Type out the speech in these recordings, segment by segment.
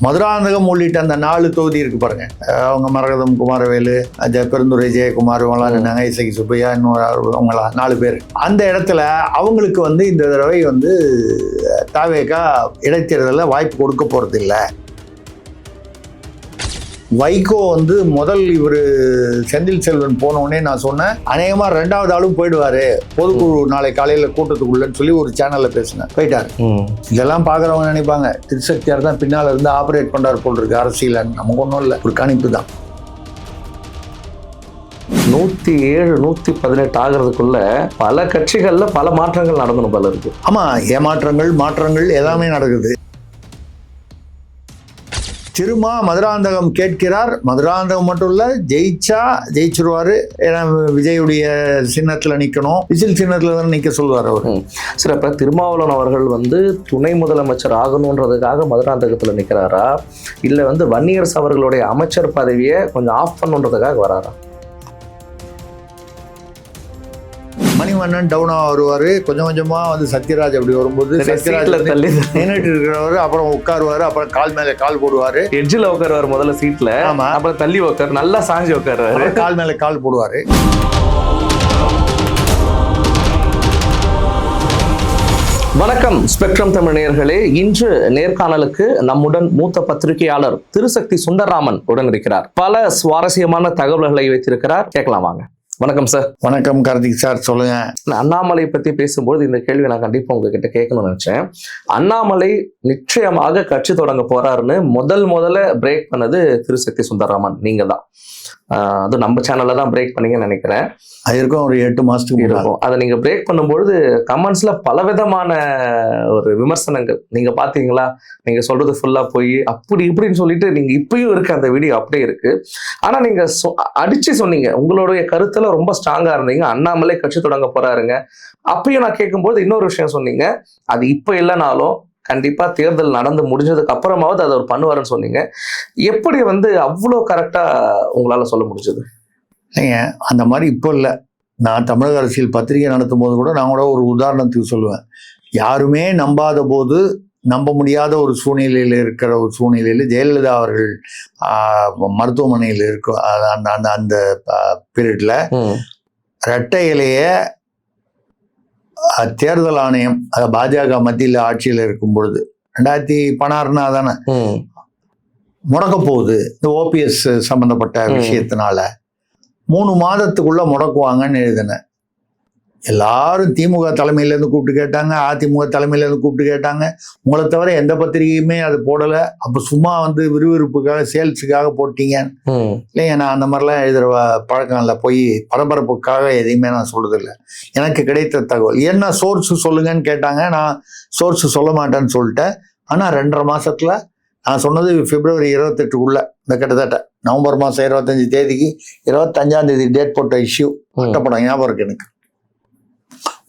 மதுராந்தகம் உள்ளிட்ட அந்த 4 தொகுதி இருக்கு பாருங்க. அவங்க மரகதம், குமாரவேலு, பெருந்துரை ஜெயக்குமார், இவங்களாம் இசைக்கு சுப்பையா, இன்னொரு அவங்களா 4 பேர். அந்த இடத்துல அவங்களுக்கு வந்து இந்த தடவை வந்து தாவேகா இடைத்தேர்தலில் வாய்ப்பு கொடுக்க போறது இல்லை. வைகோ வந்து முதல் இவர் செந்தில் செல்வன் போனோடனே நான் சொன்னேன், அநேகமா 2வது ஆளும் போயிடுவாரு பொதுக்குழு நாளை காலையில கூட்டத்துக்குள்ளன்னு சொல்லி ஒரு சேனல்ல பேசினேன். போயிட்டாரு. இதெல்லாம் பாக்குறவங்க நினைப்பாங்க திருசக்தியார் தான் பின்னால இருந்து ஆபரேட் பண்றாரு போல் இருக்கு அரசியல். நமக்கு ஒன்றும் இல்லை, ஒரு கணிப்பு தான். 107, 118 ஆகிறதுக்குள்ள பல கட்சிகள்ல பல மாற்றங்கள் நடக்கணும் போல இருக்கு. ஆமா, மாற்றங்கள் எல்லாமே நடக்குது. திருமா மதுராந்தகம் கேட்கிறார். மதுராந்தகம் மட்டும் இல்ல, ஜெயிச்சிருவாரு. ஏன்னா விஜயுடைய சின்னத்துல நிக்கணும், விசில் சின்னத்துல தான் நிக்க சொல்லுவார் அவர். சரி, அப்ப திருமாவளவன் அவர்கள் வந்து துணை முதலமைச்சர் ஆகணுன்றதுக்காக மதுராந்தகத்துல நிக்கிறாரா, இல்ல வந்து வன்னியரசு அவர்களுடைய அமைச்சர் பதவியை கொஞ்சம் ஆஃப் பண்ணுன்றதுக்காக வராரா? மணிவண்ணன் டவுனா வருவாரு, கொஞ்சம் கொஞ்சமா வந்து சத்யராஜ் அப்படி வரும்போது சத்யராஜ் நின்றுட்டு இருக்கிறவர் அப்புறம் உட்காருவாரு, அப்புறம் கால் மேல கால் போடுவாரு, எட்ஜில் உட்காருவாரு முதல்ல சீட்ல, அப்புறம் தள்ளி உட்காரு, நல்லா சாஞ்சி உட்காருவாரு, கால் மேல கால் போடுவாரு. வணக்கம் ஸ்பெக்ட்ரம் தமிழ் நேயர்களே. இன்று நேர்காணலுக்கு நம்முடன் மூத்த பத்திரிகையாளர் திருசக்தி சுந்தரராமன் உடன் இருக்கிறார். பல சுவாரஸ்யமான தகவல்களை வைத்திருக்கிறார், கேட்கலாம் வாங்க. வணக்கம் சார். வணக்கம் கார்த்திக் சார், சொல்லுங்க. அண்ணாமலை பத்தி பேசும்போது இந்த கேள்வி நான் கண்டிப்பா உங்ககிட்ட கேட்கணும்னு நினைச்சேன். அண்ணாமலை நிச்சயமாக கட்சி தொடங்க போறாருன்னு முதல்ல பிரேக் பண்ணது திருசக்தி சுந்தரராமன் நீங்க தான். அது நம்ம சேனல்ல தான் பிரேக் பண்ணீங்கன்னு நினைக்கிறேன். அது இருக்கும், ஒரு 8 மாசத்துக்கு இருக்கும். அதை நீங்க பிரேக் பண்ணும்பொழுது கமெண்ட்ஸ்ல பலவிதமான ஒரு விமர்சனங்கள். நீங்க பாத்தீங்களா, நீங்க சொல்றது ஃபுல்லா போய் அப்படி இப்படின்னு சொல்லிட்டு நீங்க இப்பயும் இருக்கு, அந்த வீடியோ அப்படியே இருக்கு. ஆனா நீங்க அடிச்சு சொன்னீங்க, உங்களுடைய கருத்துல ரொம்ப ஸ்ட்ராங்கா இருந்தீங்க. அண்ணாமலை கட்சி தொடங்க போறாருங்க. அப்பயும் நான் கேட்கும்போது இன்னொரு விஷயம் சொன்னீங்க, அது இப்ப இல்லைனாலும் கண்டிப்பா தேர்தல் நடந்து முடிஞ்சதுக்கு அப்புறமாவது அதை ஒரு பண்ணுவாருன்னு சொன்னீங்க. எப்படி வந்து அவ்வளோ கரெக்டா உங்களால சொல்ல முடிஞ்சது? இல்லைங்க, அந்த மாதிரி இப்போ இல்லை. நான் தமிழக அரசியல் பத்திரிகை நடத்தும் போது கூட நான் கூட ஒரு உதாரணத்துக்கு சொல்லுவேன். யாருமே நம்பாத போது, நம்ப முடியாத ஒரு சூழ்நிலையில் இருக்கிற ஒரு சூழ்நிலையில் ஜெயலலிதா அவர்கள் மருத்துவமனையில் இருக்கும் அந்த அந்த பீரியட்ல இரட்டை இலைய தேர்தல் ஆணையம், பாஜக மத்தியில் ஆட்சியில் இருக்கும் பொழுது 2016 தானே முடக்க போகுது. இந்த ஓபிஎஸ் சம்பந்தப்பட்ட விஷயத்தினால 3 மாதத்துக்குள்ள முடக்குவாங்கன்னு எழுதினேன். எல்லாரும் திமுக தலைமையிலேருந்து கூப்பிட்டு கேட்டாங்க, அதிமுக தலைமையிலேருந்து கூப்பிட்டு கேட்டாங்க. உங்களை தவிர எந்த பத்திரிகையுமே அது போடல. அப்போ சும்மா வந்து விறுவிறுப்புக்காக, சேல்ஸுக்காக போட்டீங்க. இல்லைங்க, நான் அந்த மாதிரிலாம் எழுதுற பழக்கம் இல்லை. போய் பரபரப்புக்காக எதையுமே நான் சொல்றதில்லை. எனக்கு கிடைத்த தகவல் என்ன, சோர்ஸ் சொல்லுங்கன்னு கேட்டாங்க. நான் சோர்ஸ் சொல்ல மாட்டேன்னு சொல்லிட்டேன். ஆனால் 2.5 மாசத்துல நான் சொன்னது பிப்ரவரி 28க்குள்ள, இந்த கிட்டத்தட்ட நவம்பர் மாதம் 25 தேதிக்கு 25ஆம் தேதி டேட் போட்ட இஷ்யூ பட்டம் ஞாபகம் இருக்கு எனக்கு.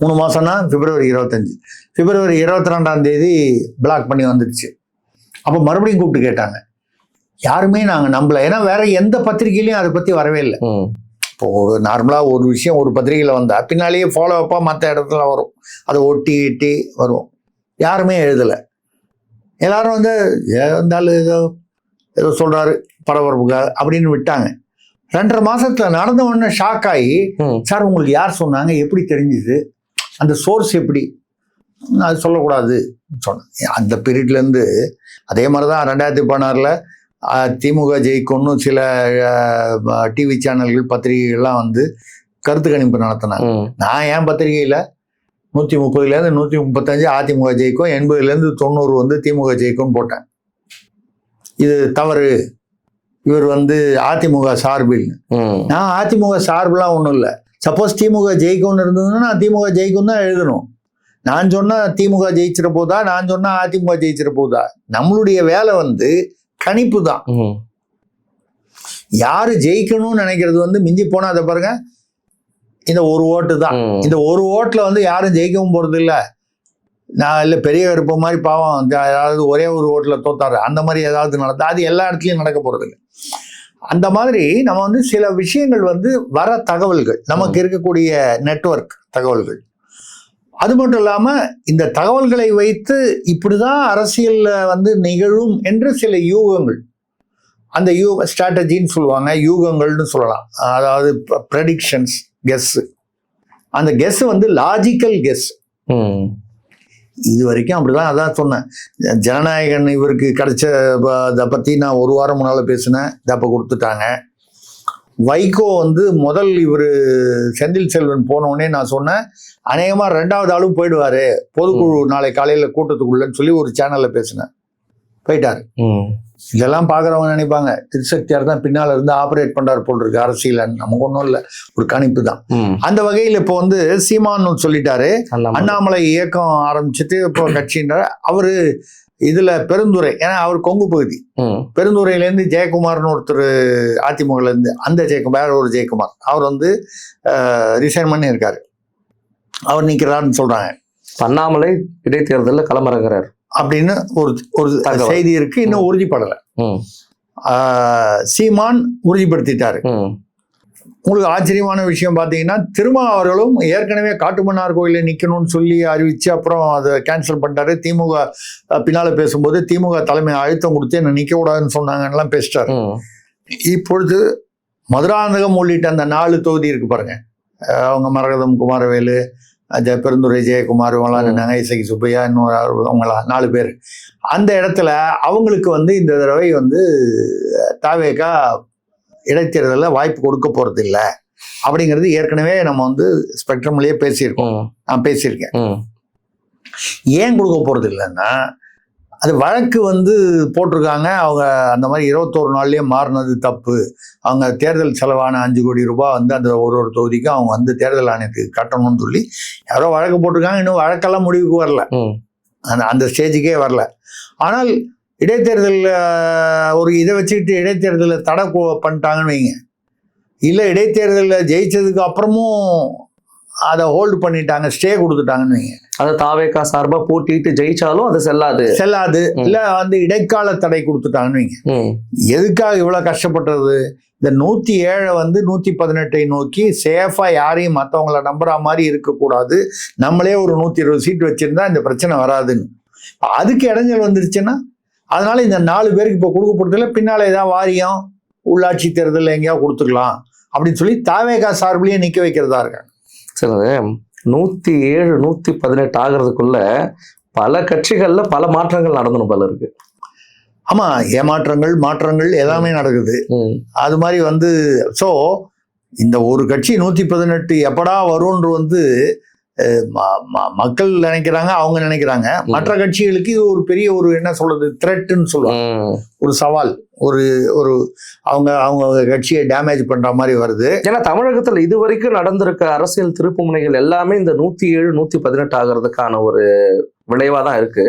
3 மாசம்னா பிப்ரவரி 25. பிப்ரவரி 22ஆம் தேதி பிளாக் பண்ணி வந்துடுச்சு. அப்போ மறுபடியும் கூப்பிட்டு கேட்டாங்க. யாருமே நாங்கள் நம்பல. ஏன்னா வேற எந்த பத்திரிகையிலையும் அதை பற்றி வரவே இல்லை. இப்போ நார்மலாக ஒரு விஷயம் ஒரு பத்திரிகையில் வந்தா பின்னாலேயே ஃபாலோ அப்பாக மற்ற இடத்துல வரும், அதை ஒட்டி இட்டி வரும். யாருமே எழுதலை. எல்லாரும் வந்து இருந்தாலும் ஏதோ சொல்றாரு பரபரப்புக்காக அப்படின்னு விட்டாங்க. 2.5 மாசத்துல நடந்த உடனே ஷாக் ஆகி, சார் உங்களுக்கு யார் சொன்னாங்க, எப்படி தெரிஞ்சுது, அந்த சோர்ஸ் எப்படி, அது சொல்லக்கூடாது சொன்னேன். அந்த பீரியட்ல இருந்து அதே மாதிரிதான் 2016 திமுக ஜெயிக்கும்னு சில டிவி சேனல்கள் பத்திரிகைகள்லாம் வந்து கருத்து கணிப்பு நடத்தினாங்க. நான் என் பத்திரிகையில 130லேருந்து 135 அதிமுக ஜெயிக்கும், 80லேருந்து 90 வந்து திமுக ஜெயிக்கும்னு போட்டேன். இது தவறு, இவர் வந்து அதிமுக சார்பில். நான் அதிமுக சார்புலாம் ஒன்றும் இல்லை. சப்போஸ் திமுக ஜெயிக்கும்னு இருந்ததுன்னா நான் திமுக ஜெயிக்கும் தான் எழுதணும். நான் சொன்னா திமுக ஜெயிச்சிட போதா, நான் சொன்னா அதிமுக ஜெயிச்சிட போதா. நம்மளுடைய வேலை வந்து கணிப்பு தான். யாரு ஜெயிக்கணும்னு நினைக்கிறது வந்து மிஞ்சி போனா அதை பாருங்க, இந்த ஒரு ஓட்டு தான். இந்த ஒரு ஓட்டுல வந்து யாரும் ஜெயிக்கவும் போறது இல்லை. நான் இல்லை பெரிய கருப்பு மாதிரி பாவம் அதாவது ஒரே ஒரு ஓட்டுல தோத்தாரு அந்த மாதிரி ஏதாவது நடந்தா அது எல்லா இடத்துலையும் நடக்க போறது இல்லை. அந்த மாதிரி நம்ம வந்து சில விஷயங்கள் வந்து வர தகவல்கள், நமக்கு இருக்கக்கூடிய நெட்வொர்க் தகவல்கள், அது மட்டும் இல்லாம இந்த தகவல்களை வைத்து இப்படிதான் அரசியல்ல வந்து நிகழும் என்று சில யூகங்கள், அந்த ஸ்ட்ராட்டஜின்னு சொல்லுவாங்க, யூகங்கள்னு சொல்லலாம். அதாவது ப்ரெடிக்ஷன்ஸ், கெஸ். அந்த கெஸ் வந்து லாஜிக்கல் கெஸ். இது வரைக்கும் அப்படிதான். அதான் சொன்னேன், ஜனநாயகன் இவருக்கு கிடைச்ச அதை பத்தி நான் ஒரு வாரம் முன்னால பேசினேன், தப்ப கொடுத்துட்டாங்க. வைகோ வந்து முதல் இவர் செந்தில் செல்வன் போனோடனே நான் சொன்னேன், அநேகமா 2வது ஆளும் போயிடுவாரு பொதுக்குழு நாளை காலையில கூட்டத்துக்குள்ளன்னு சொல்லி ஒரு சேனல்ல பேசினேன். போயிட்டாரு. இதெல்லாம் பாக்குறவங்க நினைப்பாங்க திருசக்தியார் தான் பின்னால இருந்து ஆபரேட் பண்றாரு போல் இருக்கு அரசியல். நமக்கு ஒன்றும் இல்லை, ஒரு கணிப்பு தான். அந்த வகையில் இப்போ வந்து சீமான் சொல்லிட்டாரு, அண்ணாமலை இயக்கம் ஆரம்பிச்சுட்டு இப்போ கட்சின்ற அவரு இதுல பெருந்துறை, ஏன்னா அவர் கொங்கு பகுதி, பெருந்துறையில இருந்து ஜெயக்குமார்னு ஒருத்தர் அதிமுகல இருந்து, அந்த ஜெயக்குமார் வேற ஒரு ஜெயக்குமார், அவர் வந்து ரிசைன் பண்ணி இருக்காரு, அவர் நிக்கிறாருன்னு சொல்றாங்க. அண்ணாமலை இடைத்தேர்தலில் களமிறங்குறாரு அப்படின்னு ஒரு செய்தி இருக்கு, இன்னும் உறுதிப்படலை. சீமான் உறுதிப்படுத்திட்டாரு. உங்களுக்கு ஆச்சரியமான விஷயம் பார்த்தீங்கன்னா, அவர்களும் ஏற்கனவே காட்டுமன்னார் கோயிலில் நிற்கணும்னு சொல்லி அறிவிச்சு அப்புறம் அதை கேன்சல் பண்ணிட்டாரு. திமுக பின்னால பேசும்போது திமுக தலைமை அழுத்தம் கொடுத்து என்ன நிற்க கூடாதுன்னு சொன்னாங்கலாம் பேசிட்டாரு. இப்பொழுது மதுராந்தகம் உள்ளிட்ட அந்த 4 தொகுதி இருக்கு பாருங்க, அவங்க மரகதம், குமாரவேலு, பெருந்துறை ஜெயக்குமார், இவங்களாம் இசைக்கு சுப்பையா, இன்னொரு அவங்களா 4 பேர். அந்த இடத்துல அவங்களுக்கு வந்து இந்த தடவை வந்து தாவேகா இடைத்தேர்தலில் வாய்ப்பு கொடுக்க போறது இல்லை அப்படிங்கிறது ஏற்கனவே நம்ம வந்து ஸ்பெக்ட்ரம்லயே பேசியிருக்கோம், நான் பேசியிருக்கேன். ஏன் கொடுக்க போறது இல்லைன்னா, அது வழக்கு வந்து போட்டிருக்காங்க. அவங்க அந்த மாதிரி 21 நாள்லயே மாறினது தப்பு, அவங்க தேர்தல் செலவான 5 கோடி ரூபாய் வந்து அந்த ஒரு தொகுதிக்கும் அவங்க வந்து தேர்தல் ஆணையத்துக்கு கட்டணும்னு சொல்லி யாரோ வழக்கு போட்டிருக்காங்க. இன்னும் வழக்கெல்லாம் முடிவுக்கு வரல, அந்த ஸ்டேஜுக்கே வரல. ஆனால் இடைத்தேர்தலில் ஒரு இதை வச்சுக்கிட்டு இடைத்தேர்தலில் தடை பண்ணிட்டாங்கன்னு வைங்க, இல்லை இடைத்தேர்தலில் ஜெயிச்சதுக்கு அப்புறமும் அதை ஹோல்டு பண்ணிட்டாங்க, ஸ்டே கொடுத்துட்டாங்கன்னு வைங்க, அதை தாவேகா சார்பா போட்டிட்டு ஜெயிச்சாலும் அது செல்லாது. இல்ல வந்து இடைக்கால தடை கொடுத்துட்டாங்கன்னு வைங்க. எதுக்காக இவ்வளவு கஷ்டப்பட்டது? இந்த 107 வந்து 118 நோக்கி சேஃபா யாரையும் மற்றவங்கள நம்புற மாதிரி இருக்கக்கூடாது, நம்மளே ஒரு 120 சீட் வச்சிருந்தா இந்த பிரச்சனை வராதுன்னு. அதுக்கு இடைஞ்சல் வந்துருச்சுன்னா, அதனால இந்த 4 பேருக்கு இப்போ கொடுக்க போறதுல பின்னால ஏதாவது வாரியம் உள்ளாட்சி தேர்தல் எங்கேயாவது கொடுத்துக்கலாம் அப்படின்னு சொல்லி தாவேகா சார்பிலேயே நிக்க வைக்கிறதா இருக்காங்க. சரி, 107 118 ஆகிறதுக்குள்ள பல கட்சிகள்ல பல மாற்றங்கள் நடந்தணும் போல இருக்கு. ஆமா, ஏமாற்றங்கள் மாற்றங்கள் எல்லாமே நடக்குது. அது மாதிரி வந்து ஸோ இந்த ஒரு கட்சி 118 எப்படா வரும்ன்று வந்து மக்கள் நினைக்கிறாங்க, அவங்க நினைக்கிறாங்க. மற்ற கட்சிகளுக்கு இது ஒரு பெரிய ஒரு என்ன சொல்றது த்ரெட்னு சொல்லுவாங்க, ஒரு சவால், ஒரு ஒரு அவங்க கட்சியை டேமேஜ் பண்ற மாதிரி வருது. ஏன்னா தமிழகத்துல இது வரைக்கும் நடந்திருக்க அரசியல் திருப்புமுனைகள் எல்லாமே இந்த 107 118 ஆகிறதுக்கான ஒரு விளைவா தான் இருக்கு.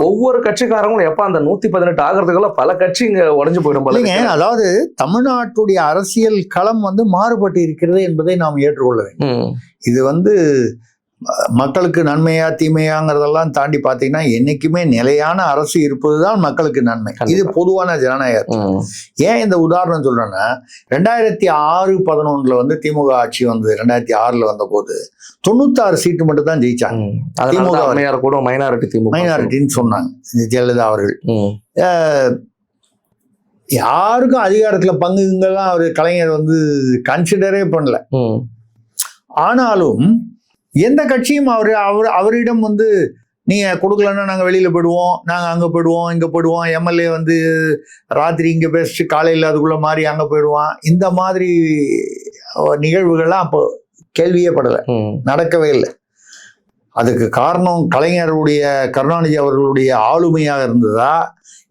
ஒவ்வொரு கட்சிக்காரங்களும் எப்ப அந்த 118 ஆகிறதுக்குள்ள பல கட்சி இங்க உடஞ்சு போயிடும் போல. அதாவது தமிழ்நாட்டுடைய அரசியல் களம் வந்து மாறுபட்டு இருக்கிறது என்பதை நாம் ஏற்றுக்கொள்ள வேண்டும். இது வந்து மக்களுக்கு நன்மையா தீமையாங்கிறதெல்லாம் தாண்டி பார்த்தீங்கன்னா என்னைக்குமே நிலையான அரசு இருப்பதுதான் மக்களுக்கு நன்மை. இது பொதுவான ஜனநாயகம். ஏன் இந்த உதாரணம் சொல்றேன்னா, 2006-11 வந்து திமுக ஆட்சி வந்து 2006 வந்த போது 96 சீட்டு மட்டும் தான் ஜெயிச்சாங்க. திமுக கூட மைனாரிட்டின்னு சொன்னாங்க ஜெயலலிதா அவர்கள். யாருக்கும் அதிகாரத்துல பங்குங்கெல்லாம் அவர் கலைஞர் வந்து கன்சிடரே பண்ணல. ஆனாலும் எந்த கட்சியும் அவரிடம் வந்து நீங்க கொடுக்கலன்னா நாங்க வெளியில போயிடுவோம், நாங்க அங்க போயிடுவோம், இங்க போயிடுவோம், எம்எல்ஏ வந்து ராத்திரி இங்க பேசிட்டு காலையில் அதுக்குள்ள மாறி அங்க போயிடுவான், இந்த மாதிரி நிகழ்வுகள்லாம் அப்போ கேள்வியே படலை, நடக்கவே இல்லை. அதுக்கு காரணம் கலைஞருடைய கருணாநிதி அவர்களுடைய ஆளுமையாக இருந்ததா,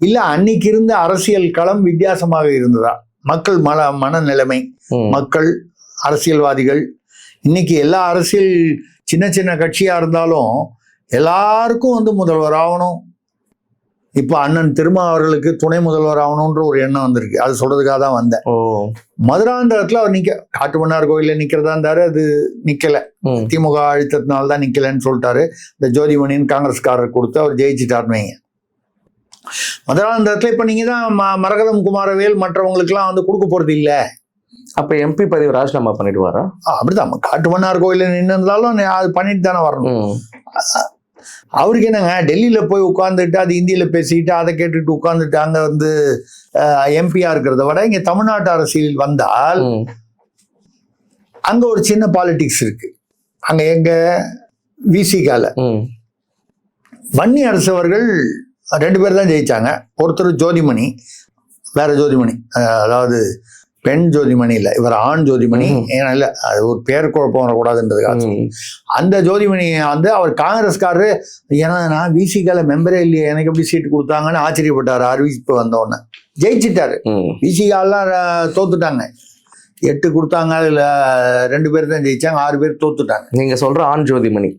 இல்ல அன்னைக்கு இருந்த அரசியல் களம் வித்தியாசமாக இருந்ததா, மக்கள் மனநிலைமை, மக்கள் அரசியல்வாதிகள். இன்னைக்கு எல்லா அரசியல் சின்ன சின்ன கட்சியா இருந்தாலும் எல்லாருக்கும் வந்து முதல்வர் ஆகணும். இப்ப அண்ணன் அவர்களுக்கு துணை முதல்வர் ஆகணும்ன்ற ஒரு எண்ணம் வந்திருக்கு. அது சொல்றதுக்காக தான் வந்தேன். மதுராந்தகத்துல அவர் காட்டுமன்னார் கோயில நிக்கிறதா இருந்தாரு, அது நிக்கல, திமுக அழுத்தத்தினால்தான் நிக்கலன்னு சொல்லிட்டாரு. இந்த ஜோதிமணின்னு காங்கிரஸ்காரர் கொடுத்து அவர் ஜெயிச்சுட்டாருன்னு. மதுராந்தகத்துல இப்ப நீங்க தான் மரகதம் குமாரவேல் மற்றவங்களுக்கு எல்லாம் வந்து கொடுக்க போறது இல்லை. அப்ப எம்பி பதவி ராஜினாமா பண்ணிடுவாரா? அப்படிதான் காட்டுமன்னார் கோயில நின்று இருந்தாலும் அது பண்ணிட்டு தானே வரணும். அவருக்கு என்னங்க, டெல்லியில போய் உட்கார்ந்துட்டு அது இந்தியில பேசிட்டு அதை கேட்டுட்டு உட்கார்ந்துட்டு அங்க வந்து எம்பியா இருக்கிறத விட இங்க தமிழ்நாட்டு அரசியல் வந்தால் அங்க ஒரு சின்ன பாலிடிக்ஸ் இருக்கு. அங்க எங்க விசிகால வன்னி அரசு அவர்கள் 2 பேர் தான் ஜெயிச்சாங்க. ஒருத்தர் ஜோதிமணி, வேற ஜோதிமணி, அதாவது பெண் ஜோதிமணி இல்லை, இவர் ஆண் ஜோதிமணி. ஏன்னா இல்லை, அது ஒரு பேர் குழப்பம் வரக்கூடாதுன்றதுக்காக அந்த ஜோதிமணி வந்து அவர் காங்கிரஸ்காரரு. ஏன்னா நான் விசிகால மெம்பரே இல்லையே, எனக்கு எப்படி சீட்டு கொடுத்தாங்கன்னு ஆச்சரியப்பட்டாரு. அறிவிப்பு வந்தோடனே ஜெயிச்சிட்டாரு. விசிகாலாம் தோத்துட்டாங்க. 8 கொடுத்தாங்க, அதுல 2 பேர் தான் ஜெயிச்சாங்க, 6 பேர் தோத்துட்டாங்க. நீங்க சொல்ற ஆண் ஜோதிமணி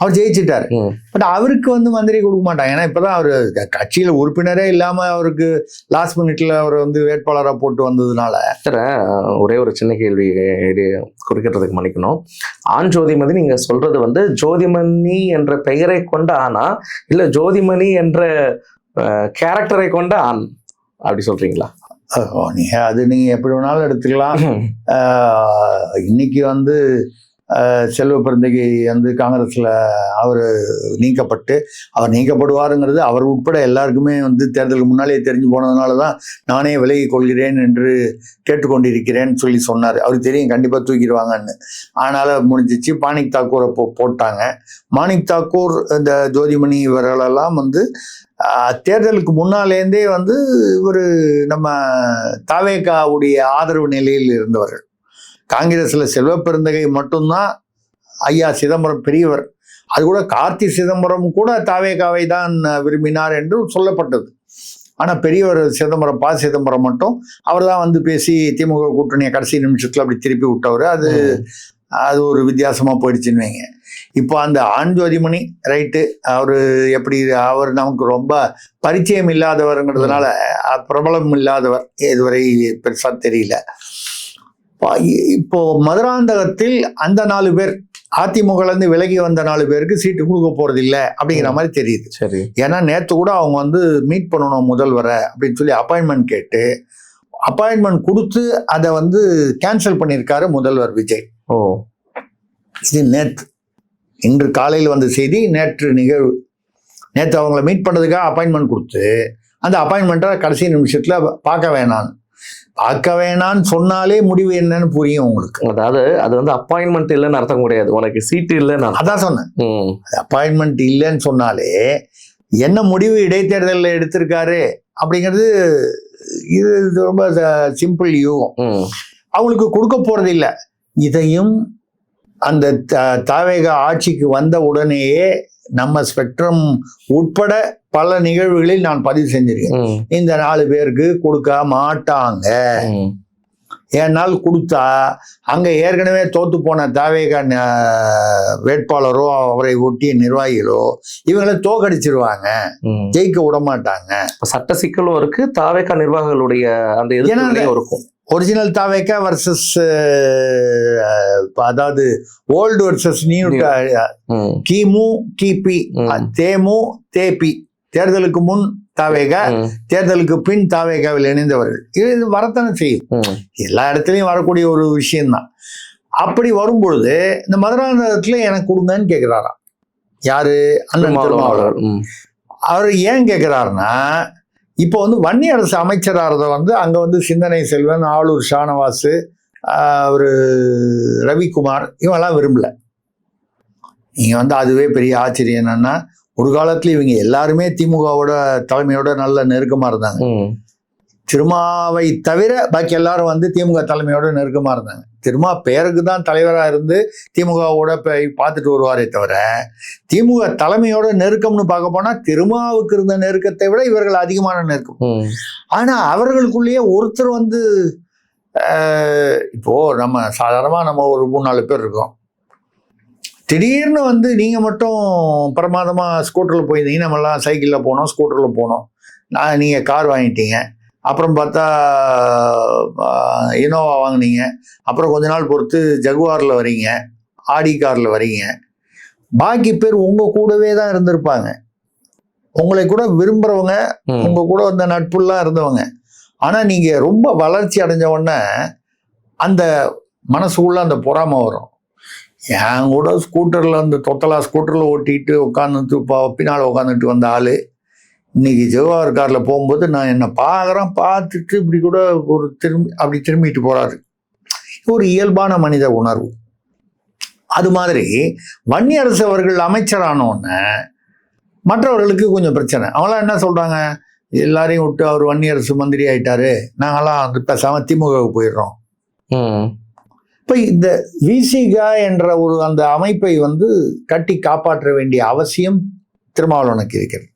அவர் ஜெயிச்சிட்டாரு. பட் அவருக்கு வந்து மந்திரி கொடுக்க மாட்டாங்க. ஏன்னா இப்பதான் அவரு கட்சியில உறுப்பினரே இல்லாம அவருக்கு லாஸ்ட் மினிட்ல அவர் வந்து வேட்பாளராக போட்டு வந்ததுனால. ஒரே ஒரு சின்ன கேள்வி குறிக்கிறதுக்கு மன்னிக்கணும். ஆண் ஜோதிமணி நீங்க சொல்றது வந்து ஜோதிமணி என்ற பெயரை கொண்ட ஆனா இல்ல ஜோதிமணி என்ற கேரக்டரை கொண்ட ஆண் அப்படி சொல்றீங்களா? அது நீங்க எப்படி வேணாலும் எடுத்துக்கலாம். இன்னைக்கு வந்து செல்வ பெருந்தகை வந்து காங்கிரஸ்ல அவர் நீக்கப்படுவாருங்கிறது அவர் உட்பட எல்லாருக்குமே வந்து தேர்தலுக்கு முன்னாலே தெரிஞ்சு போனதுனாலதான் நானே விலகி கொள்கிறேன் என்று கேட்டுக்கொண்டிருக்கிறேன்னு சொன்னார். அவருக்கு தெரியும் கண்டிப்பா தூக்கிடுவாங்கன்னு. அதனால முடிஞ்சிச்சு. மாணிக் தாக்கூரை போட்டாங்க. மாணிக் தாக்கூர், இந்த ஜோதிமணி இவர்களெல்லாம் வந்து தேர்தலுக்கு முன்னாலேருந்தே வந்து ஒரு நம்ம தாவேகாவுடைய ஆதரவு நிலையில் இருந்தவர்கள். காங்கிரஸ்ல செல்வ பெருந்தகை மட்டும்தான் ஐயா சிதம்பரம் பெரியவர். அது கூட கார்த்தி சிதம்பரம் கூட தாவேகாவை தான் விரும்பினார் என்று சொல்லப்பட்டது. ஆனா பெரியவர் சிதம்பரம், சிதம்பரம் மட்டும் அவர் தான் வந்து பேசி திமுக கூட்டணியை கடைசி நிமிஷத்துல அப்படி திருப்பி விட்டவர். அது ஒரு வித்தியாசமா போயிடுச்சுன்னு வைங்க. இப்போ அந்த ஆண் ஜோதிமணி ரைட்டு, அவர் நமக்கு ரொம்ப பரிச்சயம் இல்லாதவர்ங்கிறதுனால, பிரபலம் இல்லாதவர், இதுவரை பெருசா தெரியல. இப்போ மதுராந்தகத்தில் அந்த 4 பேர் அதிமுகல இருந்து விலகி வந்த 4 பேருக்கு சீட்டு கொடுக்க போறது இல்லை அப்படிங்கிற மாதிரி தெரியுது. சரி. ஏன்னா நேத்து கூட அவங்க வந்து மீட் பண்ணணும் முதல்வரை அப்படின்னு சொல்லி அப்பாயின்மெண்ட் கேட்டு அப்பாயின்மெண்ட் கொடுத்து அதை வந்து கேன்சல் பண்ணியிருக்காரு முதல்வர் விஜய். இது நேற்று, இன்று காலையில் வந்த செய்தி. நேற்று நிகழ்வு. நேற்று அவங்கள மீட் பண்ணதுக்காக அப்பாயின்மெண்ட் கொடுத்து அந்த அப்பாயின்மெண்ட்டை கடைசி நிமிஷத்துல பார்க்க வேணான்னு சொன்னாலே முடிவு என்னன்னு புரியும் உங்களுக்கு. அதாவது அது வந்து அப்பாயின்மெண்ட் இல்லைன்னு அர்த்தம் கிடையாது, உனக்கு சீட்டு இல்லைன்னு அதான் சொன்னேன். அப்பாயின்மெண்ட் இல்லைன்னு சொன்னாலே என்ன முடிவு இடைத்தேர்தலில் எடுத்திருக்காரு அப்படிங்கிறது இது ரொம்ப சிம்பிள் யூகம். அவங்களுக்கு கொடுக்க போறது இல்லை. இதையும் அந்த தாவேகா ஆட்சிக்கு வந்த உடனேயே நம்ம ஸ்பெக்ட்ரம் உட்பட பல நிகழ்வுகளில் நான் பதிவு செஞ்சிருக்கேன். இந்த 4 பேருக்கு கொடுக்க மாட்டாங்க. ஏன்னால் கொடுத்தா அங்க ஏற்கனவே தோத்து போன தாவேகா வேட்பாளரோ அவரை ஒட்டிய நிர்வாகிகளோ இவங்களை தோக்கடிச்சிருவாங்க, ஜெயிக்க விட மாட்டாங்க. சட்ட சிக்கலும் இருக்கு, தாவேகா நிர்வாகிகளுடைய அந்த எதிர்ப்பும் இருக்கும். ஒரிஜினல் தாவேகா வர்சஸ், அதாவது ஓல்டு வர்சஸ் நியூ, கிமு கிபி, தேமு தேபி. தேர்தலுக்கு முன் தாவேகா, தேர்தலுக்கு பின் தாவேகாவில் இணைந்தவர்கள். இது வரத்தானே செய்யும், எல்லா இடத்துலையும் வரக்கூடிய ஒரு விஷயம்தான். அப்படி வரும்பொழுது இந்த மதுராந்தகத்துல எனக்கு கொடுங்கன்னு கேட்கிறாராம். யாரு? அண்ணன் திருமாவளவன். அவர் ஏன் கேட்கிறாருன்னா, இப்போ வந்து வன்னி அரசு அமைச்சராகிறத வந்து அங்க வந்து சிந்தனை செல்வன், ஆளூர் ஷானவாசு, ஒரு ரவிக்குமார் இவங்கெல்லாம் விரும்பல. நீங்க வந்து அதுவே பெரிய ஆச்சரியம் என்னன்னா, ஒரு காலத்துல இவங்க எல்லாருமே திமுகவோட தலைமையோட நல்ல நெருக்கமா இருந்தாங்க. திருமாவை தவிர பாக்கி எல்லாரும் வந்து திமுக தலைமையோட நெருக்கமா இருந்தாங்க. திருமா பெயருக்கு தான் தலைவராக இருந்து திமுகவோட பார்த்துட்டு வருவாரே தவிர திமுக தலைமையோட நெருக்கம்னு பார்க்க போனா திருமாவுக்கு இருந்த நெருக்கத்தை விட இவர்கள் அதிகமான நெருக்கம். ஆனா அவர்களுக்குள்ளேயே ஒருத்தர் வந்து இப்போ நம்ம சாதாரணமா நம்ம ஒரு 3-4 பேர் இருக்கோம். திடீர்னு வந்து நீங்க மட்டும் பிரமாதமா ஸ்கூட்டர்ல போயிருந்தீங்க, நம்ம எல்லாம் சைக்கிள்ல போனோம், ஸ்கூட்டர்ல போனோம். நீங்க கார் வாங்கிட்டீங்க, அப்புறம் பார்த்தா இனோவா வாங்கினீங்க, அப்புறம் கொஞ்ச நாள் பொறுத்து ஜகுவார்ல வரீங்க, ஆடி கார்ல வரீங்க. பாக்கி பேர் உங்க கூடவே தான் இருந்திருப்பாங்க, உங்களை கூட விரும்புறவங்க, உங்க கூட வந்த நட்புலாம் இருந்தவங்க. ஆனா நீங்க ரொம்ப வளர்ச்சி அடைஞ்ச உடனே அந்த மனசுக்குள்ள அந்த பொறாமை வரும். என் கூட ஸ்கூட்டர்ல அந்த தொத்தலா ஸ்கூட்டர்ல ஓட்டிட்டு உட்காந்துட்டு பின்னால் உட்காந்துட்டு வந்த ஆளு இன்னைக்கு ஜெகவார் கார்ல போகும்போது நான் என்ன பார்த்துட்டு இப்படி கூட ஒரு அப்படி திரும்பிட்டு போறாரு. ஒரு இயல்பான மனித உணர்வு. அது மாதிரி வன்னியரசு அவர்கள் அமைச்சரானோன்னு மற்றவர்களுக்கு கொஞ்சம் பிரச்சனை. அவங்களாம் என்ன சொல்றாங்க, எல்லாரையும் விட்டு அவர் வன்னியரசு மந்திரி ஆயிட்டாரு, நாங்களாம் வந்து பேசாம திமுகவுக்கு போயிடுறோம். இப்ப இந்த விசிகா என்ற ஒரு அந்த அமைப்பை வந்து கட்டி காப்பாற்ற வேண்டிய அவசியம் திருமாவளவனுக்கு இருக்கிறது,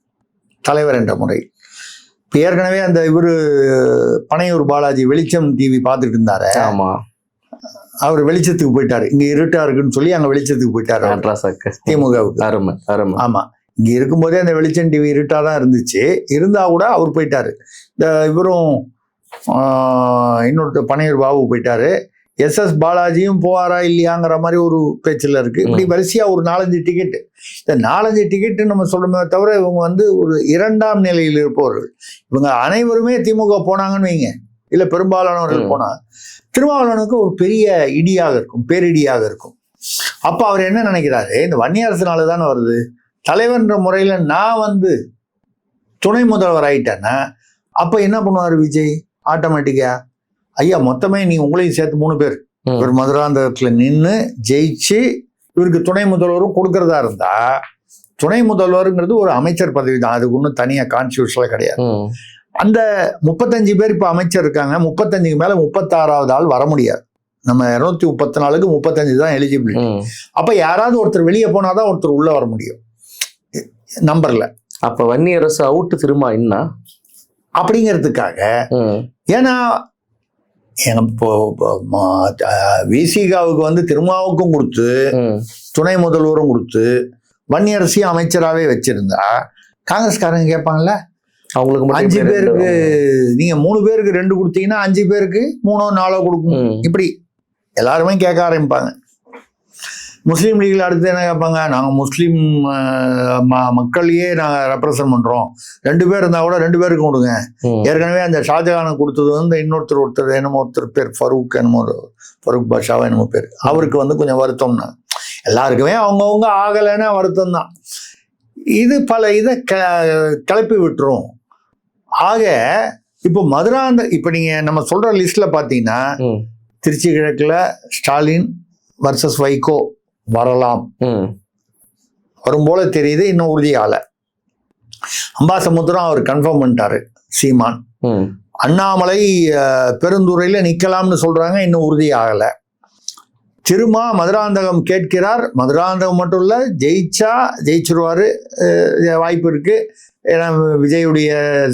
தலைவர் என்ற முறை. இப்ப ஏற்கனவே அந்த இவரு பனையூர் பாலாஜி வெளிச்சம் டிவி பார்த்துட்டு இருந்தாரு. ஆமா, அவர் வெளிச்சத்துக்கு போயிட்டாரு. இங்க இருட்டா இருக்குன்னு சொல்லி அங்க வெளிச்சத்துக்கு போயிட்டாரு திமுகவுக்கு. ஆமா, இங்க இருக்கும்போதே அந்த வெளிச்சம் டிவி இருட்டா தான் இருந்துச்சு. இருந்தா கூட அவர் போயிட்டாரு. இந்த இவரும் இன்னொருத்தர் பனையூர் பாபு போயிட்டாரு. எஸ் பாலாஜியும் போவாரா இல்லையாங்கிற மாதிரி ஒரு பேச்சில் இருக்கு. இப்படி வரிசையா ஒரு 4-5 டிக்கெட்டு. இந்த 4-5 டிக்கெட்டு நம்ம சொல்லுமே தவிர இவங்க வந்து ஒரு 2ஆம் நிலையில் இருப்பவர்கள். இவங்க அனைவருமே திமுக போனாங்கன்னு வைங்க, இல்லை பெரும்பாலானவர்கள் போனா திருமாவளவனுக்கு ஒரு பெரிய இடியாக இருக்கும், பேரிடியாக இருக்கும். அப்ப அவர் என்ன நினைக்கிறாரு, இந்த வன்னியரசுனால தானே வருது, தலைவர்ன்ற முறையில நான் வந்து துணை முதல்வர் ஆயிட்டேன்னா அப்ப என்ன பண்ணுவார் விஜய்? ஆட்டோமேட்டிக்கா ஐயா மொத்தமே நீ உங்களையும் சேர்த்து 3 பேர் இவர் மதுராந்தகத்துல நின்று ஜெயிச்சு இவருக்கு துணை முதல்வரும் கொடுக்கறதா இருந்தா, துணை முதல்வருங்கிறது ஒரு அமைச்சர் பதவி தான், அதுக்கு ஒன்றும் தனியா கான்ஸ்டியூஷன்ல கிடையாது. அந்த 35 பேர் இப்ப அமைச்சர் இருக்காங்க. 35க்கு மேல 36வது ஆள் வர முடியாது. நம்ம 234க்கு 35 தான் எலிஜிபிலிட்டி. அப்ப யாராவது ஒருத்தர் வெளியே போனாதான் ஒருத்தர் உள்ள வர முடியும் நம்பர்ல. அப்ப வன்னியரசு அவுட்டு திரும்ப என்ன அப்படிங்கிறதுக்காக, ஏன்னா இப்போ விசிகாவுக்கு வந்து திருமாவுக்கும் கொடுத்து துணை முதல்வரும் கொடுத்து வன்னியரசையும் அமைச்சராகவே வச்சிருந்தா காங்கிரஸ்காரங்க கேட்பாங்கல்ல, அவங்களுக்கு 5 பேருக்கு நீங்க 3 பேருக்கு 2 கொடுத்தீங்கன்னா 5 பேருக்கு 3-4 கொடுக்கணும். இப்படி எல்லாருமே கேட்க ஆரம்பிப்பாங்க. முஸ்லீம் லீக்ல அடுத்து என்ன கேட்பாங்க, நாங்க முஸ்லீம் மக்களையே நாங்க ரெப்ரசன்ட் பண்றோம், 2 பேர் இருந்தா கூட 2 பேருக்கு கொடுங்க. ஏற்கனவே அந்த ஷாஜகானுக்கு கொடுத்தது வந்து ஒருத்தர் என்னமோ ஒருத்தர் பேர் ஃபரூக் பாஷாவா என்னமோ பேர், அவருக்கு வந்து கொஞ்சம் வருத்தம்னா, எல்லாருக்குமே அவங்கவுங்க ஆகலைன்னா வருத்தம் தான். இது பல இதை கிளப்பி விட்டுரும். ஆக இப்போ இப்ப நீங்க நம்ம சொல்ற லிஸ்ட்ல பாத்தீங்கன்னா திருச்சி கிழக்குல ஸ்டாலின் வர்சஸ் வைகோ வரலாம், வரும் போல தெரியுது. இன்னும் உறுதியால அம்பாசமுத்திரம் அவர் கன்ஃபார்ம் பண்ணிட்டாரு சீமான். அண்ணாமலை பெருந்துறையில நிக்கலாம்னு சொல்றாங்க, இன்னும் உறுதி ஆகல. திருமா மதுராந்தகம் கேட்கிறார். மதுராந்தகம் மட்டும் இல்ல, ஜெயிச்சிருவாரு, வாய்ப்பு இருக்கு. ஏன்னா விஜயுடைய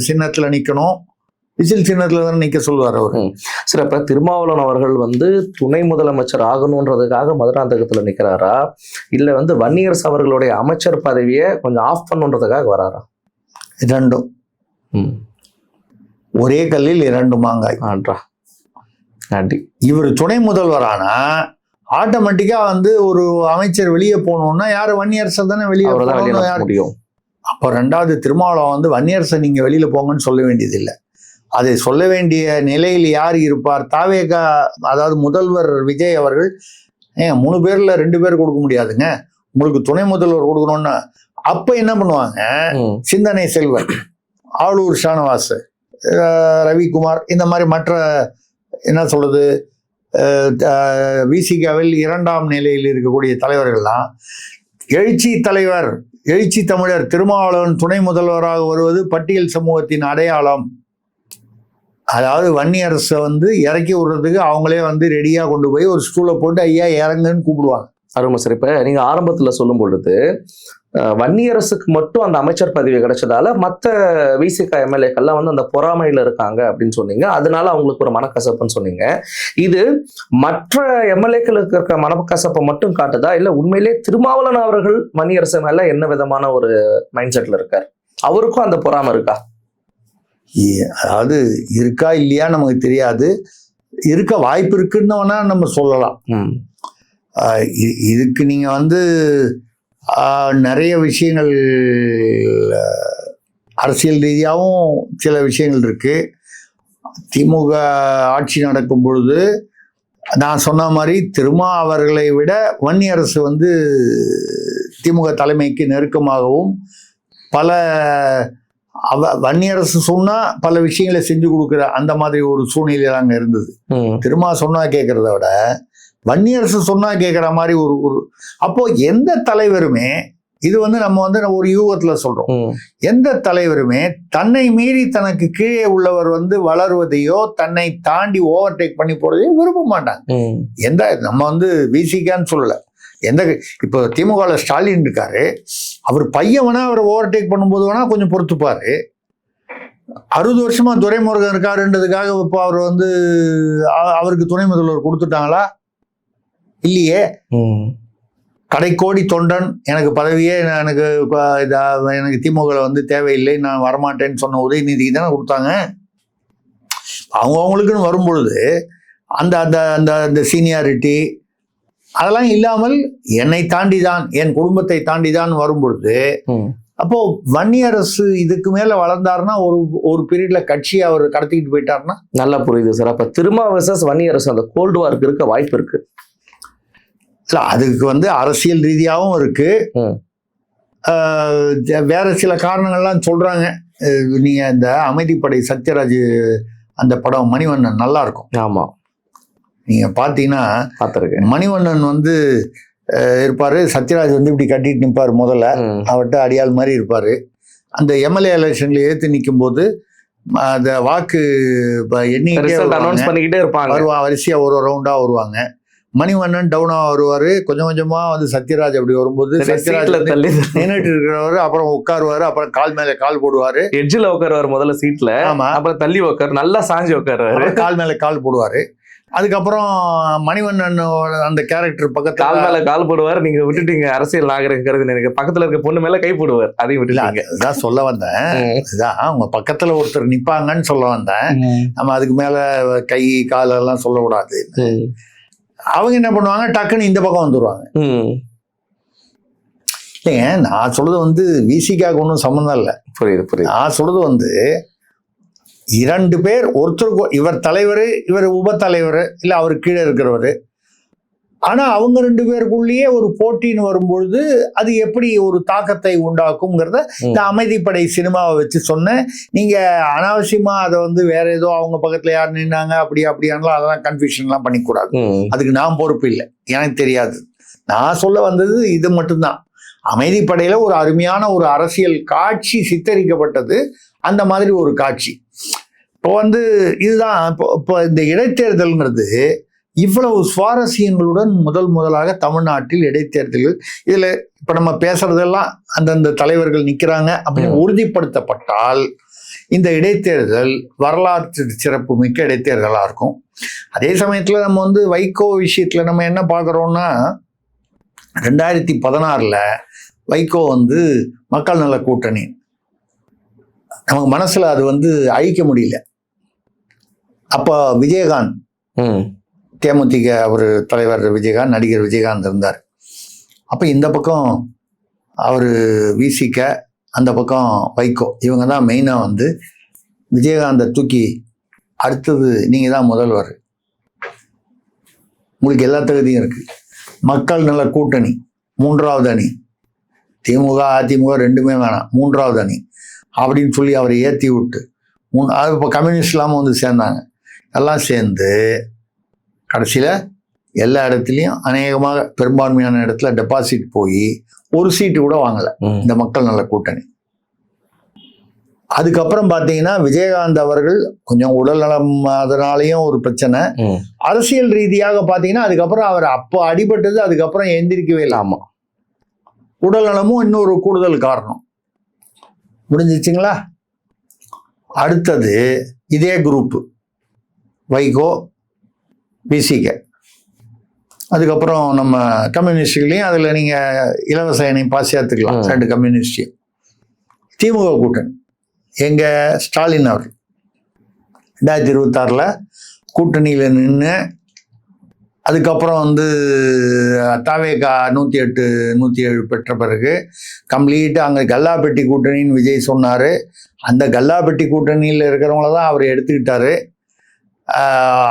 சின்னத்துல நிக்கணும், விசில் சின்னத்துல தான் நிக்க சொல்லுவார் அவரு. சரி, அப்ப திருமாவளவன் அவர்கள் வந்து துணை முதலமைச்சர் ஆகணுன்றதுக்காக மதுராந்தகத்துல நிக்கிறாரா, இல்ல வந்து வன்னியரசு அவர்களுடைய அமைச்சர் பதவியை கொஞ்சம் ஆஃப் பண்ணுன்றதுக்காக வராரா? இரண்டும். ஒரே கல்லில் 2 மாங்காய். இவர் துணை முதல்வரானா ஆட்டோமேட்டிக்கா வந்து ஒரு அமைச்சர் வெளியே போகணும்னா யாரு வன்னியரசு தானே வெளியே முடியும். அப்போ 2வது திருமாவளவன் வந்து வன்னியரசை நீங்க வெளியில போங்கன்னு சொல்ல வேண்டியது இல்லை. அதை சொல்ல வேண்டிய நிலையில் யார் இருப்பார்? தாவேகா, அதாவது முதல்வர் விஜய் அவர்கள் 3 பேர்ல 2 பேர் கொடுக்க முடியாதுங்க, உங்களுக்கு துணை முதல்வர் கொடுக்கணும்னா அப்ப என்ன பண்ணுவாங்க, சிந்தனை செல்வன், ஆளூர் ஷானவாஸ், ரவிக்குமார், இந்த மாதிரி மற்ற என்ன சொல்றது விசிகாவில் 2ஆம் நிலையில் இருக்கக்கூடிய தலைவர்கள்லாம் எழுச்சி தலைவர், எழுச்சி தமிழர் திருமாவளவன் துணை முதல்வராக வருவது பட்டியல் சமூகத்தின் அடையாளம். அதாவது வன்னியரசை வந்து இறக்கி விடுறதுக்கு அவங்களே வந்து ரெடியா கொண்டு போய் ஒரு ஸ்டூலை போட்டு ஐயா இறங்குன்னு கூப்பிடுவாங்க. அருமை சார். இப்ப நீங்க ஆரம்பத்துல சொல்லும் பொழுது வன்னியரசுக்கு மட்டும் அந்த அமைச்சர் பதவி கிடைச்சதால மற்ற விசிக எம்எல்ஏக்கள்லாம் வந்து அந்த பொறாமையில இருக்காங்க அப்படின்னு சொன்னீங்க, அதனால அவங்களுக்கு ஒரு மனக்கசப்புன்னு சொன்னீங்க. இது மற்ற எம்எல்ஏக்களுக்கு இருக்க மனக்கசப்பை மட்டும் காட்டுதா, இல்ல உண்மையிலே திருமாவளவன் அவர்கள் வன்னியரசு மேல என்ன விதமான ஒரு மைண்ட் செட்ல இருக்காரு, அவருக்கும் அந்த பொறாமை இருக்கா? அதாவது இருக்கா இல்லையா நமக்கு தெரியாது, இருக்க வாய்ப்பு இருக்குன்னு நம்ம சொல்லலாம். இதுக்கு நீங்க வந்து நிறைய விஷயங்கள் அரசியல் ரீதியாகவும் சில விஷயங்கள் இருக்கு. திமுக ஆட்சி நடக்கும் பொழுது நான் சொன்ன மாதிரி திருமா அவர்களை விட வன்னியரசு வந்து திமுக தலைமைக்கு நெருக்கமாகவும் பல வன்னியரசு சொன்னா பல விஷயங்களை செஞ்சு கொடுக்குற அந்த மாதிரி ஒரு சூழ்நிலை அங்க இருந்தது. திருமா சொன்னா கேட்கறத விட வன்னியரசு சொன்னா கேட்கிற மாதிரி ஒரு அப்போ எந்த தலைவருமே இது வந்து நம்ம வந்து ஒரு யூகத்துல சொல்றோம், எந்த தலைவருமே தன்னை மீறி தனக்கு கீழே உள்ளவர் வந்து வளருவதையோ தன்னை தாண்டி ஓவர்டேக் பண்ணி போறதையோ விரும்ப மாட்டாங்க. எந்த நம்ம வந்து விசிகான்னு சொல்லல, எந்த இப்போ திமுக ஸ்டாலின் இருக்காரு, அவர் பையன் வேணா அவரை ஓவர்டேக் பண்ணும்போது வேணா கொஞ்சம் பொறுத்துப்பாரு. 60 வருஷமா துரைமுருகன் இருக்காருன்றதுக்காக இப்போ அவர் வந்து அவருக்கு துணை முதல்வர் கொடுத்துட்டாங்களா? இல்லையே. கடைக்கோடி தொண்டன், எனக்கு பதவியே எனக்கு திமுக வந்து தேவையில்லை, நான் வரமாட்டேன்னு சொன்ன உதயநிதிக்கு தானே கொடுத்தாங்க. அவங்களுக்குன்னு வரும்பொழுது அந்த அந்த அந்த அந்த சீனியாரிட்டி அதெல்லாம் இல்லாமல் என்னை தாண்டி தான், என் குடும்பத்தை தாண்டி தான் வரும்பொழுது அப்போ வன்னியரசு இதுக்கு மேல வளர்ந்தாருன்னா ஒரு பீரியட்ல கட்சியை அவர் கடத்திக்கிட்டு போயிட்டாருன்னா நல்லா புரியுது சார். அப்ப திருமா வெர்சஸ் வன்னியரசு அந்த கோல்டு வார்க்கு இருக்க வாய்ப்பு இருக்கு. அதுக்கு வந்து அரசியல் ரீதியாகவும் இருக்கு, வேற சில காரணங்கள்லாம் சொல்றாங்க. நீங்க இந்த அமைதிப்படை சத்யராஜ் அந்த படம் மணிவண்ணன் நல்லா இருக்கும். ஆமா, நீங்க பாத்தீங்கன்னா மணிவண்ணன் வந்து இருப்பாரு, சத்யராஜ் வந்து இப்படி கட்டிட்டு நிற்பாரு, முதல்ல அவர்கிட்ட அடியாள் மாதிரி இருப்பாரு. அந்த எம்எல்ஏ எலெக்ஷன்ல ஏத்து நிற்கும் போது அந்த வாக்கு பண்ணிக்கிட்டே இருப்பாங்க, வரிசையா ஒரு ரவுண்டா வருவாங்க. மணிவண்ணன் டவுனா வருவாரு, கொஞ்சம் கொஞ்சமா வந்து சத்யராஜ் அப்படி வரும்போது சத்யராஜ் நின்றுட்டு இருக்கிறவரு அப்புறம் உட்காருவாரு, அப்புறம் கால் மேல கால் போடுவாரு, எட்ஜில் உட்காருவாரு முதல்ல சீட்ல, அப்புறம் தள்ளி உட்காரு, நல்லா சாஞ்சி உட்காருவாரு, கால் மேல கால் போடுவாரு. அதுக்கப்புறம் மணிவண்ணன் அந்த கேரக்டர் பக்கத்துல கால் மேல கால் போடுவார். நீங்க விட்டுட்டீங்க அரசியல் நாகரிகம், எனக்கு பக்கத்துல இருக்க பொண்ணு மேல கை போடுவார், அதையும் விட்டுலாங்க. அதுதான் சொல்ல வந்தேன், இதுதான் அவங்க பக்கத்துல ஒருத்தர் நிப்பாங்கன்னு சொல்ல வந்தேன். நம்ம அதுக்கு மேல கை கால் எல்லாம் சொல்லக்கூடாது. அவங்க என்ன பண்ணுவாங்க, டக்குன்னு இந்த பக்கம் வந்துடுவாங்க. இல்லைங்க, நான் சொல்றது வந்து விசிகாக்கு ஒன்றும் சம்மந்தம் இல்லை. புரியுது. நான் சொல்றது வந்து 2 பேர், ஒருத்தருக்கு இவர் தலைவர், இவர் உப தலைவர், இல்லை அவர் கீழே இருக்கிறவர். ஆனா அவங்க 2 பேருக்குள்ளேயே ஒரு போட்டின்னு வரும்பொழுது அது எப்படி ஒரு தாக்கத்தை உண்டாக்கும்ங்கிறத இந்த அமைதிப்படை சினிமாவை வச்சு சொன்னேன். நீங்க அனாவசியமா அதை வந்து வேற ஏதோ அவங்க பக்கத்துல யார் நின்னாங்க அப்படியானலாம் அதெல்லாம் கன்ஃபியூஷன்லாம் பண்ணிக்கூடாது. அதுக்கு நான் பொறுப்பு இல்லை, எனக்கு தெரியாது. நான் சொல்ல வந்தது இது மட்டும்தான். அமைதிப்படையில ஒரு அருமையான ஒரு அரசியல் காட்சி சித்தரிக்கப்பட்டது, அந்த மாதிரி ஒரு காட்சி. இப்போ வந்து இதுதான் இப்போ இந்த இடைத்தேர்தல்ங்கிறது இவ்வளவு சுவாரஸ்யங்களுடன் முதலாக தமிழ்நாட்டில் இடைத்தேர்தல்கள், இதுல இப்ப நம்ம பேசுறதெல்லாம் அந்தந்த தலைவர்கள் நிக்கிறாங்க அப்படின்னு உறுதிப்படுத்தப்பட்டால் இந்த இடைத்தேர்தல் வரலாற்று சிறப்பு மிக்க இடைத்தேர்தலா இருக்கும். அதே சமயத்துல நம்ம வந்து வைகோ விஷயத்துல நம்ம என்ன பார்க்குறோம்னா, 2016 வைகோ வந்து மக்கள் நல கூட்டணி நமக்கு மனசுல அது வந்து அழிக்க முடியல. அப்போ விஜயகாந்த், தேமுதிக அவர் தலைவர் விஜயகாந்த், நடிகர் விஜயகாந்த் இருந்தார். அப்போ இந்த பக்கம் அவர் விசிக, அந்த பக்கம் வைகோ, இவங்க தான் மெயினாக வந்து விஜயகாந்தை தூக்கி அடுத்தது நீங்கள் தான் முதல்வர், உங்களுக்கு எல்லா தகுதியும் இருக்கு, மக்கள் நல கூட்டணி 3வது அணி, திமுக அதிமுக 2மே வேணாம், 3வது அணி அப்படின்னு சொல்லி அவரை ஏற்றி விட்டு அது இப்போ கம்யூனிஸ்ட் இல்லாமல் வந்து சேர்ந்தாங்க. எல்லாம் சேர்ந்து கடைசியில் எல்லா இடத்துலையும் அநேகமாக பெரும்பான்மையான இடத்துல டெபாசிட் போய் ஒரு சீட்டு கூட வாங்கலை இந்த மக்கள் நல கூட்டணி. அதுக்கப்புறம் பார்த்தீங்கன்னா விஜயகாந்த் அவர்கள் கொஞ்சம் உடல் நலம் அதனாலேயும் ஒரு பிரச்சனை, அரசியல் ரீதியாக பார்த்தீங்கன்னா அதுக்கப்புறம் அவர் அப்போ அடிபட்டது, அதுக்கப்புறம் எந்திரிக்கவே இல்லாமல் உடல் நலமும் இன்னொரு கூடுதல் காரணம். முடிஞ்சிச்சுங்களா? அடுத்தது இதே குரூப் வைகோ விசிக, அதுக்கப்புறம் நம்ம கம்யூனிஸ்டுகளையும் அதில் நீங்கள் இலவச இணையம் பாசியாத்துக்கலாம், 2 கம்யூனிஸ்டையும். திமுக கூட்டணி எங்க ஸ்டாலின் அவர் 2026 கூட்டணியில் நின்று அதுக்கப்புறம் வந்து தாவேகா 108 107 பெற்ற பிறகு கம்ப்ளீட்டாக அங்கே கல்லாப்பெட்டி கூட்டணின்னு விஜய் சொன்னார். அந்த கல்லாப்பெட்டி கூட்டணியில் இருக்கிறவங்கள தான் அவர் எடுத்துக்கிட்டாரு.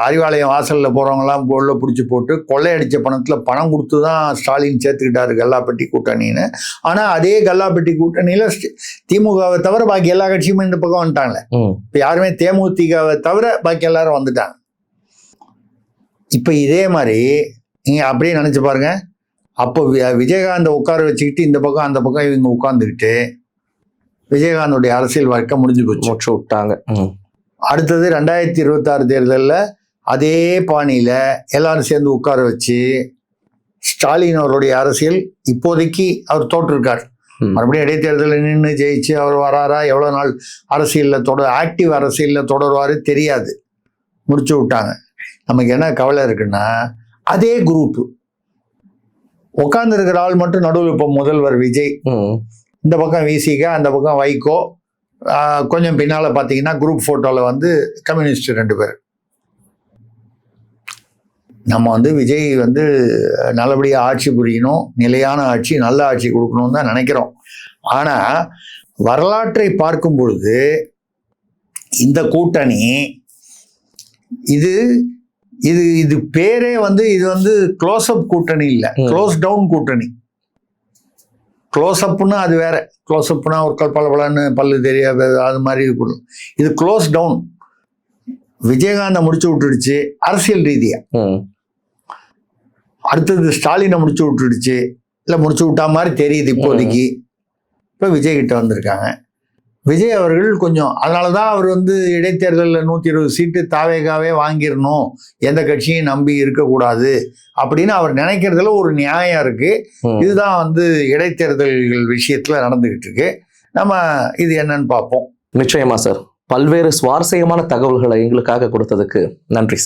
அறிவாலயம் வாசலில் போகிறவங்களாம் உள்ள பிடிச்சி போட்டு கொள்ளையடித்த பணத்தில் பணம் கொடுத்து தான் ஸ்டாலின் சேர்த்துக்கிட்டாரு கல்லாப்பட்டி கூட்டணின்னு. ஆனால் அதே கல்லாப்பட்டி கூட்டணியில் திமுகவை தவிர பாக்கி எல்லா கட்சியுமே இந்த பக்கம் வந்துட்டாங்களே. இப்போ யாருமே தேமுதிகவை தவிர பாக்கி எல்லாரும் வந்துட்டாங்க. இப்போ இதே மாதிரி நீங்கள் அப்படியே நினச்சி பாருங்க. அப்போ விஜயகாந்தை உட்கார வச்சுக்கிட்டு இந்த பக்கம் அந்த பக்கம் இவங்க உட்காந்துக்கிட்டு விஜயகாந்தோடைய அரசியல் வாழ்க்கை முடிஞ்சு போச்சு விட்டாங்க. அடுத்தது 2026 தேர்தலில் அதே பாணியில் எல்லாரும் சேர்ந்து உட்கார வச்சு ஸ்டாலின் அவருடைய அரசியல் இப்போதைக்கு அவர் தோற்றிருக்கார். மறுபடியும் இடைத்தேர்தலில் நின்று ஜெயிச்சு அவர் வராரா, எவ்வளோ நாள் அரசியலில் ஆக்டிவ் அரசியலில் தொடருவார் தெரியாது, முடிச்சு விட்டாங்க. நமக்கு என்ன கவலை இருக்குன்னா அதே குரூப் உட்கார்ந்துருக்கிற ஆள் மட்டும் நடுவில். இப்போ முதல்வர் விஜய், இந்த பக்கம் விசிக, அந்த பக்கம் வைகோ, கொஞ்சம் பின்னால் பார்த்தீங்கன்னா குரூப் ஃபோட்டோவில் வந்து கம்யூனிஸ்ட் 2 பேர். நம்ம வந்து விஜய் வந்து நல்லபடியாக ஆட்சி புரியணும், நிலையான ஆட்சி, நல்ல ஆட்சி கொடுக்கணும்னு தான் நினைக்கிறோம். ஆனால் வரலாற்றை பார்க்கும் பொழுது இந்த கூட்டணி இது இது இது பேரே வந்து இது வந்து க்ளோஸ்அப் கூட்டணி இல்லை, க்ளோஸ் டவுன் கூட்டணி. க்ளோஸ்அப்னா அது வேற, க்ளோஸ்அப்னா ஒரு பளபளன்னு பல்லு தெரியாது அது மாதிரி இருக்கணும். இது க்ளோஸ் டவுன். விஜயகாந்தை முடிச்சு விட்டுடுச்சு அரசியல் ரீதியா. அடுத்தது ஸ்டாலினை முடிச்சு விட்டுடுச்சு, இல்லை முடிச்சு விட்டா மாதிரி தெரியுது இப்போதைக்கு. இப்போ விஜய் கிட்ட வந்திருக்காங்க. விஜய் அவர்கள் கொஞ்சம் அதனால தான் அவர் வந்து இடைத்தேர்தலில் 120 சீட்டு தாவேகாவே வாங்கிடணும், எந்த கட்சியும் நம்பி இருக்கக்கூடாது அப்படின்னு அவர் நினைக்கிறதுல ஒரு நியாயம் இருக்கு. இதுதான் வந்து இடைத்தேர்தல்கள் விஷயத்துல நடந்துகிட்டு இருக்கு. நம்ம இது என்னன்னு பார்ப்போம். நிச்சயமா சார். பல்வேறு சுவாரஸ்யமான தகவல்களை எங்களுக்காக கொடுத்ததுக்கு நன்றி சார்.